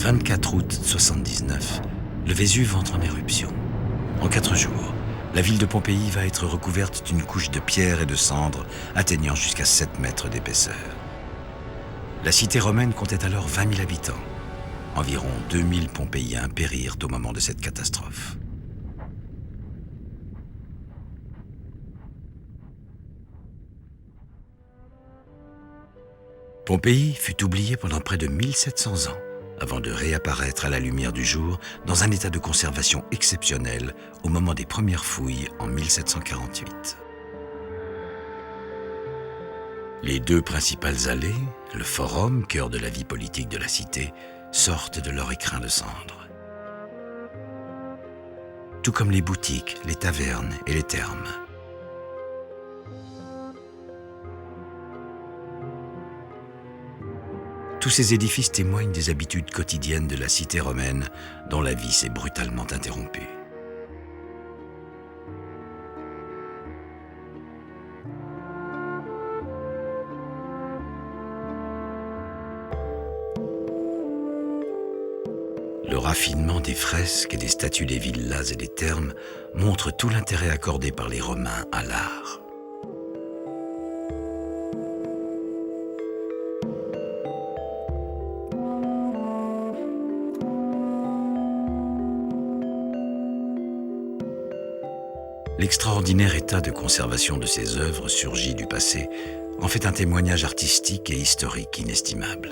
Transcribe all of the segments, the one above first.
24 août 79, le Vésuve entre en éruption. En 4 jours, la ville de Pompéi va être recouverte d'une couche de pierre et de cendres atteignant jusqu'à 7 mètres d'épaisseur. La cité romaine comptait alors 20 000 habitants. Environ 2000 Pompéiens périrent au moment de cette catastrophe. Pompéi fut oubliée pendant près de 1700 ans, avant de réapparaître à la lumière du jour dans un état de conservation exceptionnel au moment des premières fouilles en 1748. Les 2 principales allées, le forum, cœur de la vie politique de la cité, sortent de leur écrin de cendres. Tout comme les boutiques, les tavernes et les thermes. Tous ces édifices témoignent des habitudes quotidiennes de la cité romaine dont la vie s'est brutalement interrompue. Le raffinement des fresques et des statues des villas et des thermes montre tout l'intérêt accordé par les Romains à l'art. L'extraordinaire état de conservation de ces œuvres surgies du passé en fait un témoignage artistique et historique inestimable.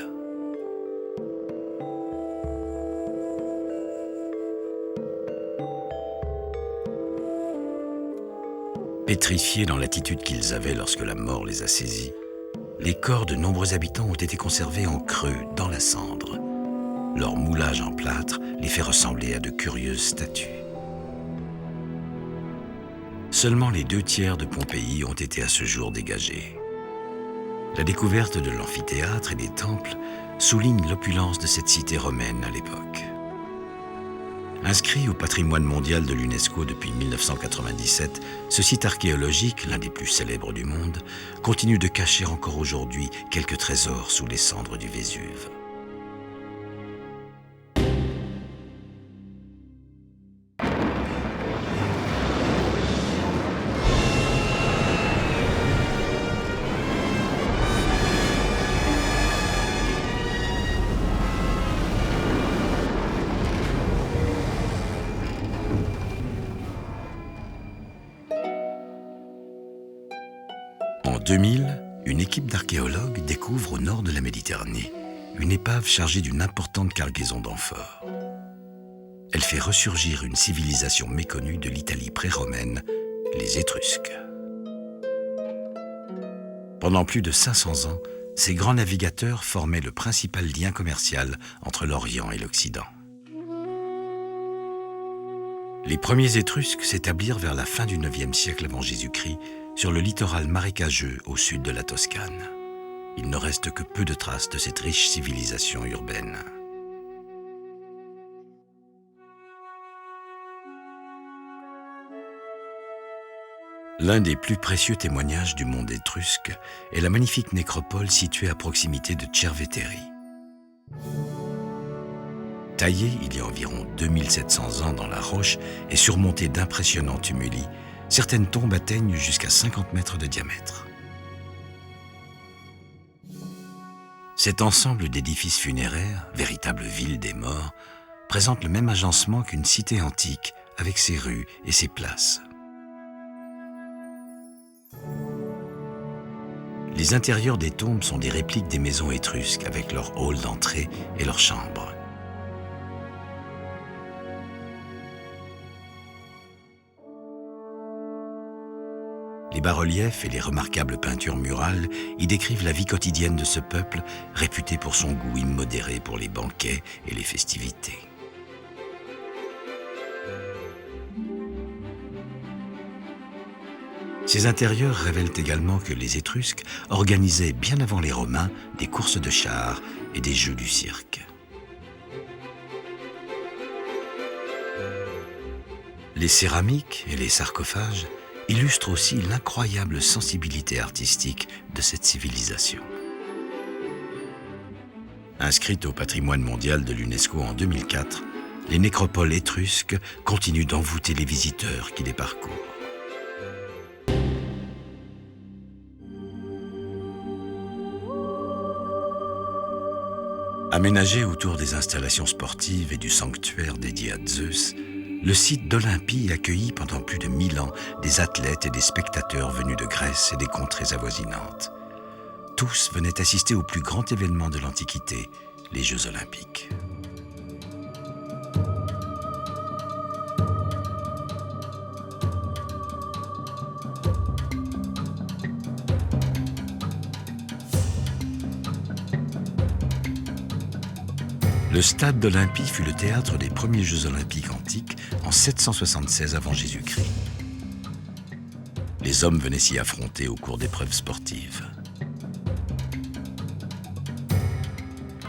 Pétrifiés dans l'attitude qu'ils avaient lorsque la mort les a saisis, les corps de nombreux habitants ont été conservés en creux dans la cendre. Leur moulage en plâtre les fait ressembler à de curieuses statues. Seulement les 2 tiers de Pompéi ont été à ce jour dégagés. La découverte de l'amphithéâtre et des temples souligne l'opulence de cette cité romaine à l'époque. Inscrit au patrimoine mondial de l'UNESCO depuis 1997, ce site archéologique, l'un des plus célèbres du monde, continue de cacher encore aujourd'hui quelques trésors sous les cendres du Vésuve. En 2000, une équipe d'archéologues découvre au nord de la Méditerranée une épave chargée d'une importante cargaison d'amphores. Elle fait ressurgir une civilisation méconnue de l'Italie pré-romaine, les Étrusques. Pendant plus de 500 ans, ces grands navigateurs formaient le principal lien commercial entre l'Orient et l'Occident. Les premiers Étrusques s'établirent vers la fin du IXe siècle avant Jésus-Christ sur le littoral marécageux au sud de la Toscane. Il ne reste que peu de traces de cette riche civilisation urbaine. L'un des plus précieux témoignages du monde étrusque est la magnifique nécropole située à proximité de Cerveteri. Taillée il y a environ 2700 ans dans la roche et surmontée d'impressionnants tumuli, certaines tombes atteignent jusqu'à 50 mètres de diamètre. Cet ensemble d'édifices funéraires, véritable ville des morts, présente le même agencement qu'une cité antique avec ses rues et ses places. Les intérieurs des tombes sont des répliques des maisons étrusques avec leurs halls d'entrée et leurs chambres. Les bas-reliefs et les remarquables peintures murales y décrivent la vie quotidienne de ce peuple réputé pour son goût immodéré pour les banquets et les festivités. Ces intérieurs révèlent également que les Étrusques organisaient bien avant les Romains des courses de chars et des jeux du cirque. Les céramiques et les sarcophages illustrent aussi l'incroyable sensibilité artistique de cette civilisation. Inscrites au patrimoine mondial de l'UNESCO en 2004, les nécropoles étrusques continuent d'envoûter les visiteurs qui les parcourent. Aménagé autour des installations sportives et du sanctuaire dédié à Zeus, le site d'Olympie accueillit pendant plus de 1000 ans des athlètes et des spectateurs venus de Grèce et des contrées avoisinantes. Tous venaient assister au plus grand événement de l'Antiquité, les Jeux olympiques. Le stade d'Olympie fut le théâtre des premiers Jeux olympiques antiques en 776 avant Jésus-Christ. Les hommes venaient s'y affronter au cours d'épreuves sportives.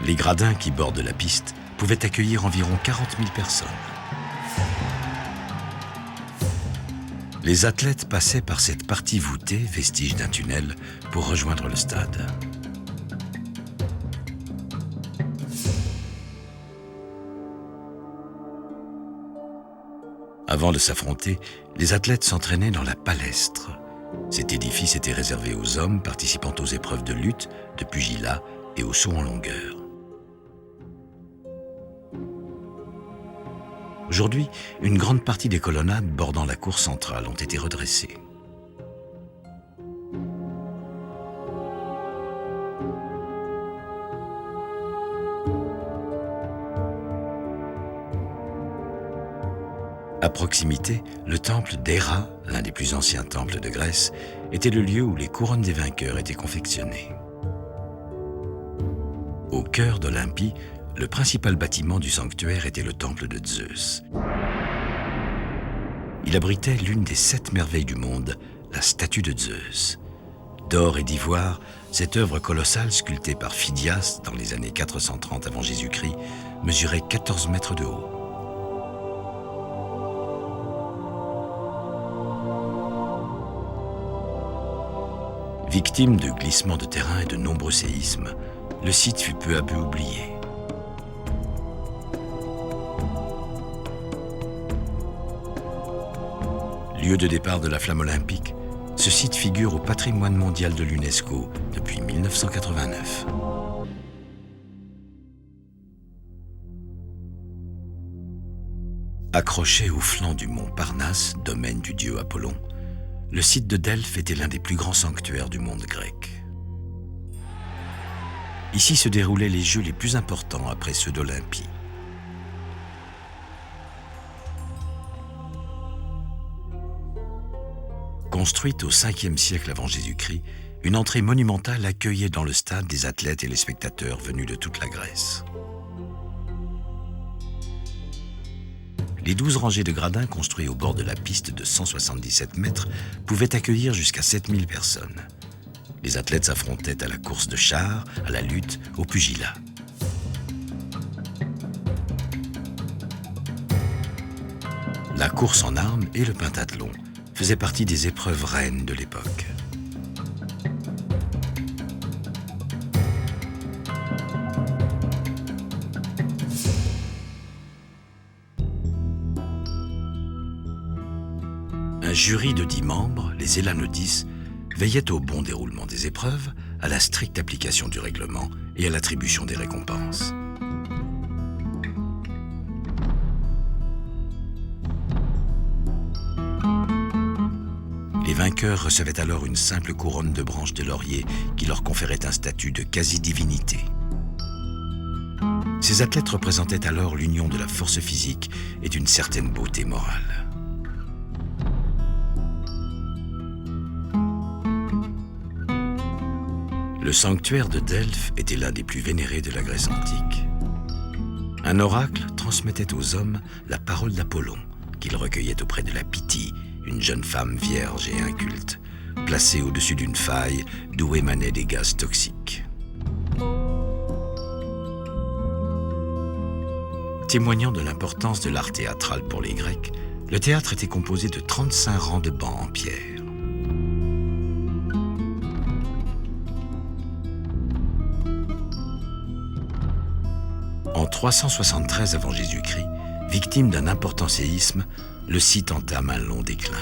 Les gradins qui bordent la piste pouvaient accueillir environ 40 000 personnes. Les athlètes passaient par cette partie voûtée, vestige d'un tunnel, pour rejoindre le stade. Avant de s'affronter, les athlètes s'entraînaient dans la palestre. Cet édifice était réservé aux hommes participant aux épreuves de lutte, de pugilat et au saut en longueur. Aujourd'hui, une grande partie des colonnades bordant la cour centrale ont été redressées. À proximité, le temple d'Héra, l'un des plus anciens temples de Grèce, était le lieu où les couronnes des vainqueurs étaient confectionnées. Au cœur d'Olympie, le principal bâtiment du sanctuaire était le temple de Zeus. Il abritait l'une des 7 merveilles du monde, la statue de Zeus. D'or et d'ivoire, cette œuvre colossale sculptée par Phidias dans les années 430 avant Jésus-Christ mesurait 14 mètres de haut. Victime de glissements de terrain et de nombreux séismes, le site fut peu à peu oublié. Lieu de départ de la flamme olympique, ce site figure au patrimoine mondial de l'UNESCO depuis 1989. Accroché au flanc du mont Parnasse, domaine du dieu Apollon, le site de Delphes était l'un des plus grands sanctuaires du monde grec. Ici se déroulaient les jeux les plus importants après ceux d'Olympie. Construite au 5e siècle avant Jésus-Christ, une entrée monumentale accueillait dans le stade des athlètes et les spectateurs venus de toute la Grèce. Les 12 rangées de gradins construits au bord de la piste de 177 mètres pouvaient accueillir jusqu'à 7000 personnes. Les athlètes s'affrontaient à la course de chars, à la lutte, au pugilat. La course en armes et le pentathlon faisaient partie des épreuves reines de l'époque. Un jury de 10 membres, les Élanotis, veillait au bon déroulement des épreuves, à la stricte application du règlement et à l'attribution des récompenses. Les vainqueurs recevaient alors une simple couronne de branches de laurier qui leur conférait un statut de quasi-divinité. Ces athlètes représentaient alors l'union de la force physique et d'une certaine beauté morale. Le sanctuaire de Delphes était l'un des plus vénérés de la Grèce antique. Un oracle transmettait aux hommes la parole d'Apollon, qu'il recueillait auprès de la Pythie, une jeune femme vierge et inculte, placée au-dessus d'une faille d'où émanaient des gaz toxiques. Témoignant de l'importance de l'art théâtral pour les Grecs, le théâtre était composé de 35 rangs de bancs en pierre. 373 avant Jésus-Christ, victime d'un important séisme, le site entame un long déclin.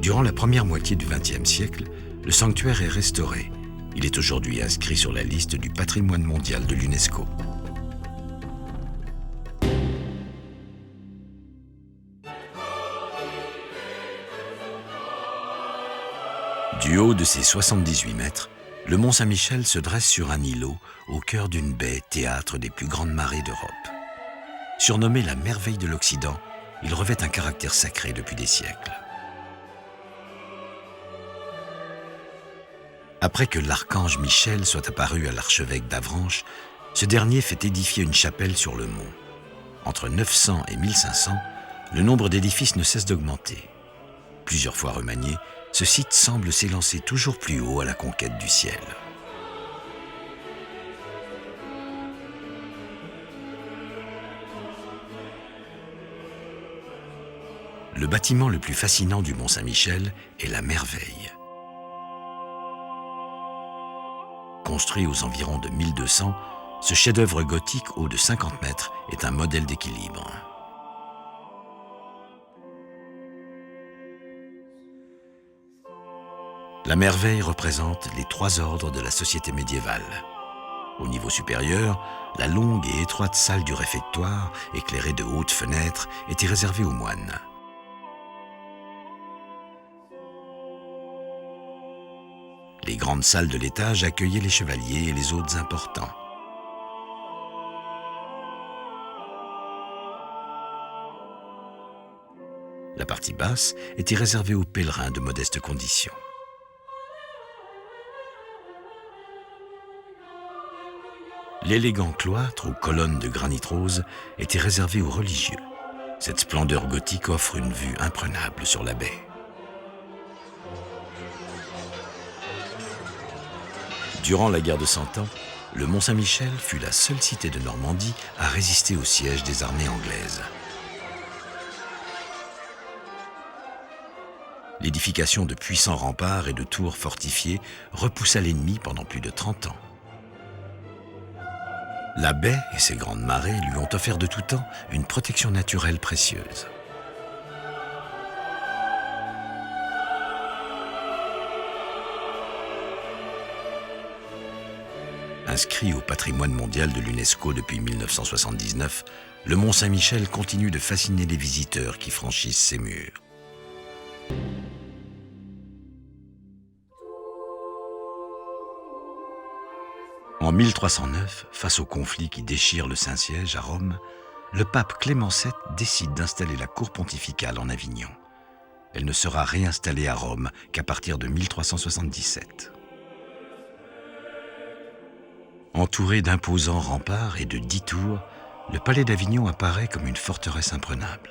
Durant la première moitié du XXe siècle, le sanctuaire est restauré. Il est aujourd'hui inscrit sur la liste du patrimoine mondial de l'UNESCO. Du haut de ses 78 mètres, le Mont Saint-Michel se dresse sur un îlot au cœur d'une baie, théâtre des plus grandes marées d'Europe. Surnommé la merveille de l'Occident, il revêt un caractère sacré depuis des siècles. Après que l'archange Michel soit apparu à l'archevêque d'Avranches, ce dernier fait édifier une chapelle sur le mont. Entre 900 et 1500, le nombre d'édifices ne cesse d'augmenter. Plusieurs fois remanié, ce site semble s'élancer toujours plus haut à la conquête du ciel. Le bâtiment le plus fascinant du Mont Saint-Michel est la Merveille. Construit aux environs de 1200, ce chef-d'œuvre gothique haut de 50 mètres est un modèle d'équilibre. La Merveille représente les 3 ordres de la société médiévale. Au niveau supérieur, la longue et étroite salle du réfectoire, éclairée de hautes fenêtres, était réservée aux moines. Les grandes salles de l'étage accueillaient les chevaliers et les hôtes importants. La partie basse était réservée aux pèlerins de modeste condition. L'élégant cloître aux colonnes de granit rose était réservé aux religieux. Cette splendeur gothique offre une vue imprenable sur la baie. Durant la guerre de Cent Ans, le Mont Saint-Michel fut la seule cité de Normandie à résister au siège des armées anglaises. L'édification de puissants remparts et de tours fortifiées repoussa l'ennemi pendant plus de 30 ans. La baie et ses grandes marées lui ont offert de tout temps une protection naturelle précieuse. Inscrit au patrimoine mondial de l'UNESCO depuis 1979, le Mont Saint-Michel continue de fasciner les visiteurs qui franchissent ses murs. En 1309, face au conflit qui déchire le Saint-Siège à Rome, le pape Clément VII décide d'installer la cour pontificale en Avignon. Elle ne sera réinstallée à Rome qu'à partir de 1377. Entouré d'imposants remparts et de 10 tours, le palais d'Avignon apparaît comme une forteresse imprenable.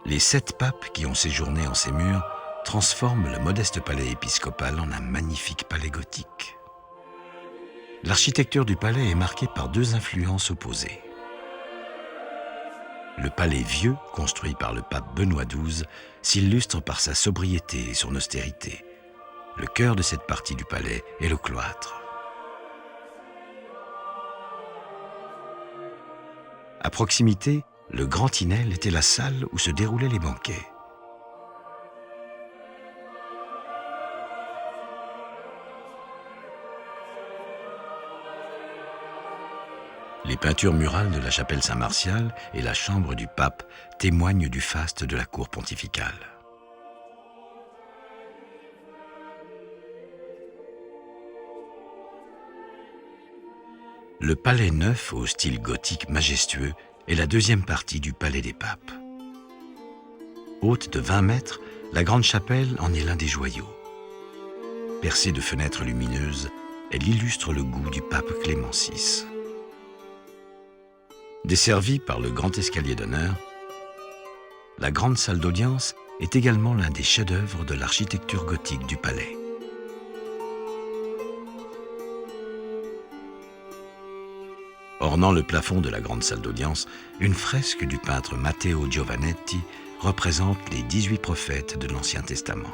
Les 7 papes qui ont séjourné en ces murs transforment le modeste palais épiscopal en un magnifique palais gothique. L'architecture du palais est marquée par 2 influences opposées. Le palais vieux, construit par le pape Benoît XII, s'illustre par sa sobriété et son austérité. Le cœur de cette partie du palais est le cloître. À proximité, le Grand Tinel était la salle où se déroulaient les banquets. Les peintures murales de la chapelle Saint-Martial et la chambre du pape témoignent du faste de la cour pontificale. Le palais neuf au style gothique majestueux est la deuxième partie du palais des papes. Haute de 20 mètres, la grande chapelle en est l'un des joyaux. Percée de fenêtres lumineuses, elle illustre le goût du pape Clément VI. Desservie par le grand escalier d'honneur, la grande salle d'audience est également l'un des chefs-d'œuvre de l'architecture gothique du palais. Ornant le plafond de la grande salle d'audience, une fresque du peintre Matteo Giovannetti représente les 18 prophètes de l'Ancien Testament.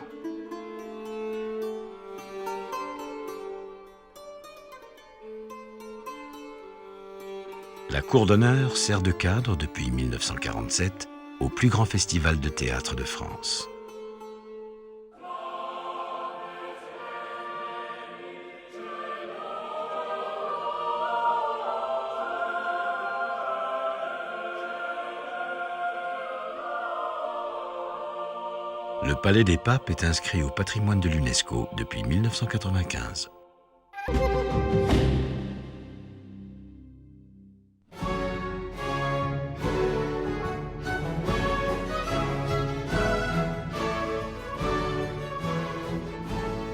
La cour d'honneur sert de cadre depuis 1947 au plus grand festival de théâtre de France. Le Palais des Papes est inscrit au patrimoine de l'UNESCO depuis 1995.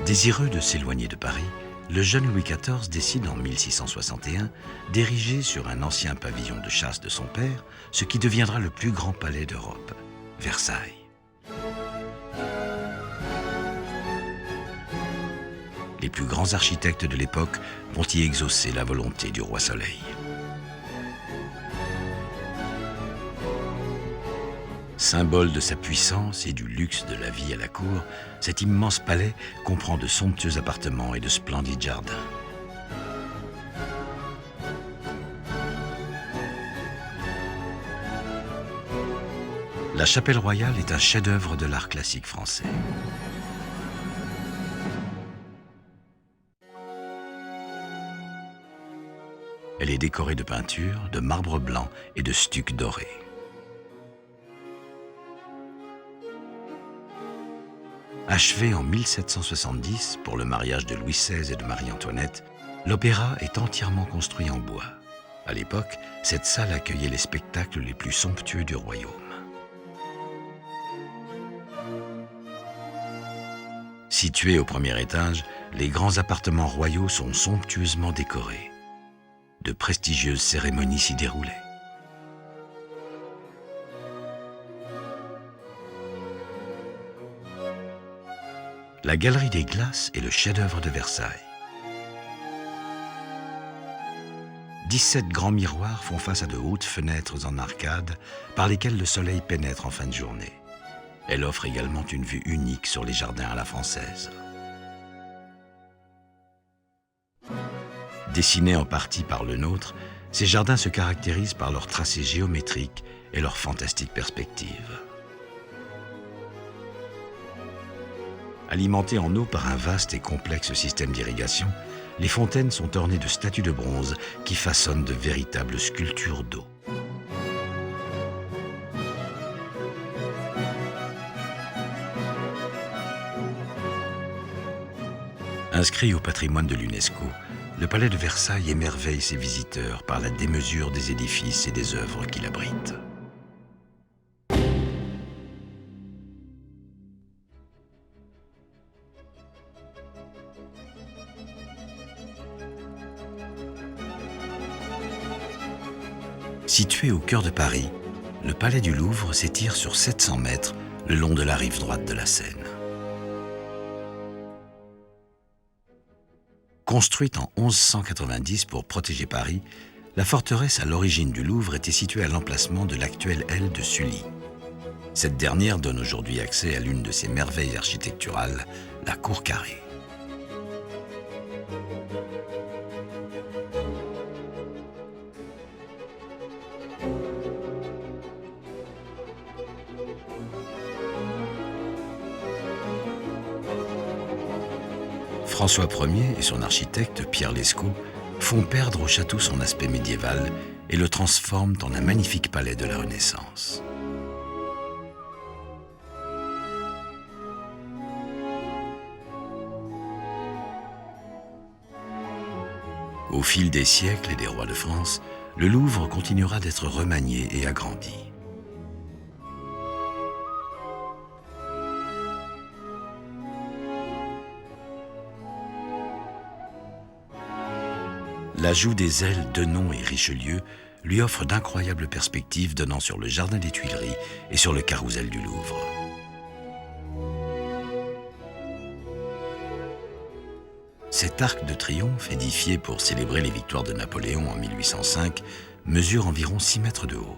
Désireux de s'éloigner de Paris, le jeune Louis XIV décide en 1661 d'ériger sur un ancien pavillon de chasse de son père ce qui deviendra le plus grand palais d'Europe, Versailles. Les plus grands architectes de l'époque vont y exaucer la volonté du roi Soleil. Symbole de sa puissance et du luxe de la vie à la cour, cet immense palais comprend de somptueux appartements et de splendides jardins. La chapelle royale est un chef-d'œuvre de l'art classique français. Elle est décorée de peintures, de marbre blanc et de stucs dorés. Achevée en 1770 pour le mariage de Louis XVI et de Marie-Antoinette, l'opéra est entièrement construit en bois. À l'époque, cette salle accueillait les spectacles les plus somptueux du royaume. Situés au premier étage, les grands appartements royaux sont somptueusement décorés. De prestigieuses cérémonies s'y déroulaient. La Galerie des Glaces est le chef-d'œuvre de Versailles. 17 grands miroirs font face à de hautes fenêtres en arcade par lesquelles le soleil pénètre en fin de journée. Elle offre également une vue unique sur les jardins à la française. Dessinés en partie par le nôtre, ces jardins se caractérisent par leur tracé géométrique et leur fantastique perspective. Alimentées en eau par un vaste et complexe système d'irrigation, les fontaines sont ornées de statues de bronze qui façonnent de véritables sculptures d'eau. Inscrit au patrimoine de l'UNESCO, le palais de Versailles émerveille ses visiteurs par la démesure des édifices et des œuvres qu'il abrite. Situé au cœur de Paris, le palais du Louvre s'étire sur 700 mètres le long de la rive droite de la Seine. Construite en 1190 pour protéger Paris, la forteresse à l'origine du Louvre était située à l'emplacement de l'actuelle aile de Sully. Cette dernière donne aujourd'hui accès à l'une de ses merveilles architecturales, la cour carrée. François Ier et son architecte Pierre Lescot font perdre au château son aspect médiéval et le transforment en un magnifique palais de la Renaissance. Au fil des siècles et des rois de France, le Louvre continuera d'être remanié et agrandi. L'ajout des ailes Denon et Richelieu lui offre d'incroyables perspectives donnant sur le jardin des Tuileries et sur le carrousel du Louvre. Cet arc de triomphe, édifié pour célébrer les victoires de Napoléon en 1805, mesure environ 6 mètres de haut.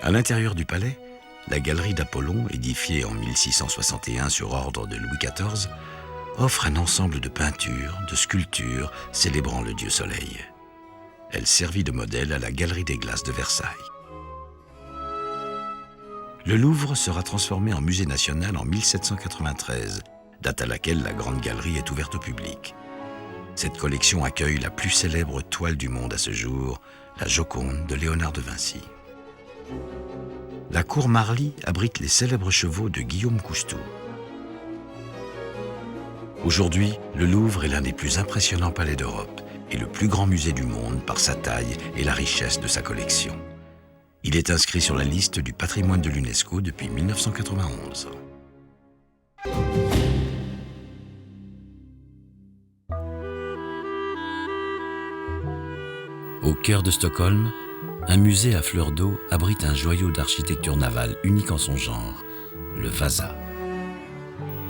À l'intérieur du palais, la galerie d'Apollon, édifiée en 1661 sur ordre de Louis XIV, offre un ensemble de peintures, de sculptures célébrant le dieu Soleil. Elle servit de modèle à la Galerie des Glaces de Versailles. Le Louvre sera transformé en musée national en 1793, date à laquelle la Grande Galerie est ouverte au public. Cette collection accueille la plus célèbre toile du monde à ce jour, la Joconde de Léonard de Vinci. La cour Marly abrite les célèbres chevaux de Guillaume Coustou. Aujourd'hui, le Louvre est l'un des plus impressionnants palais d'Europe et le plus grand musée du monde par sa taille et la richesse de sa collection. Il est inscrit sur la liste du patrimoine de l'UNESCO depuis 1991. Au cœur de Stockholm, un musée à fleur d'eau abrite un joyau d'architecture navale unique en son genre, le Vasa.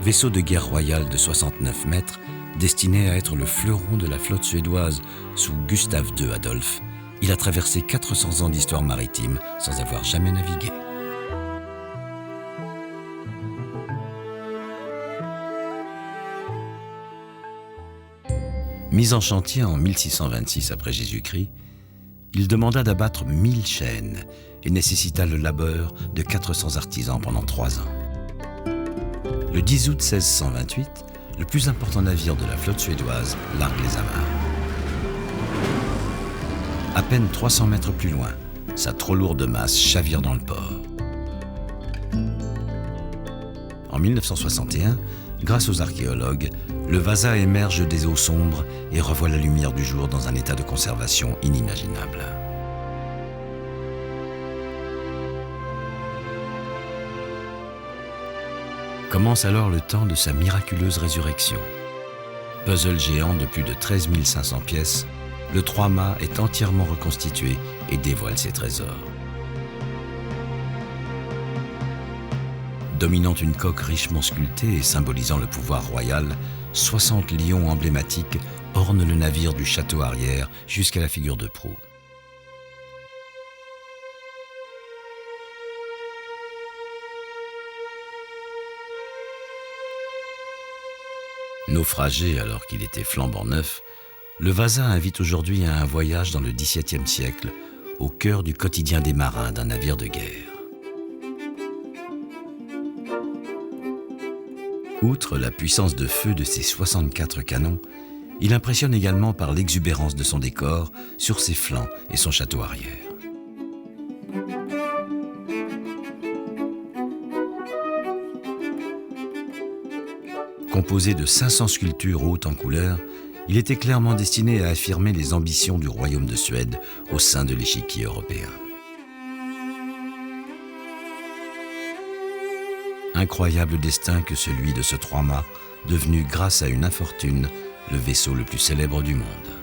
Vaisseau de guerre royal de 69 mètres, destiné à être le fleuron de la flotte suédoise sous Gustave II Adolphe, il a traversé 400 ans d'histoire maritime sans avoir jamais navigué. Mis en chantier en 1626 après Jésus-Christ, il demanda d'abattre 1000 chênes et nécessita le labeur de 400 artisans pendant 3 ans. Le 10 août 1628, le plus important navire de la flotte suédoise largue les amarres. À peine 300 mètres plus loin, sa trop lourde masse chavire dans le port. En 1961, grâce aux archéologues, le Vasa émerge des eaux sombres et revoit la lumière du jour dans un état de conservation inimaginable. Commence alors le temps de sa miraculeuse résurrection. Puzzle géant de plus de 13 500 pièces, le 3-mâts est entièrement reconstitué et dévoile ses trésors. Dominant une coque richement sculptée et symbolisant le pouvoir royal, 60 lions emblématiques ornent le navire du château arrière jusqu'à la figure de proue. Naufragé alors qu'il était flambant neuf, le Vasa invite aujourd'hui à un voyage dans le XVIIe siècle, au cœur du quotidien des marins d'un navire de guerre. Outre la puissance de feu de ses 64 canons, il impressionne également par l'exubérance de son décor sur ses flancs et son château arrière. Composé de 500 sculptures hautes en couleur, il était clairement destiné à affirmer les ambitions du royaume de Suède au sein de l'échiquier européen. Incroyable destin que celui de ce 3-mâts, devenu grâce à une infortune le vaisseau le plus célèbre du monde.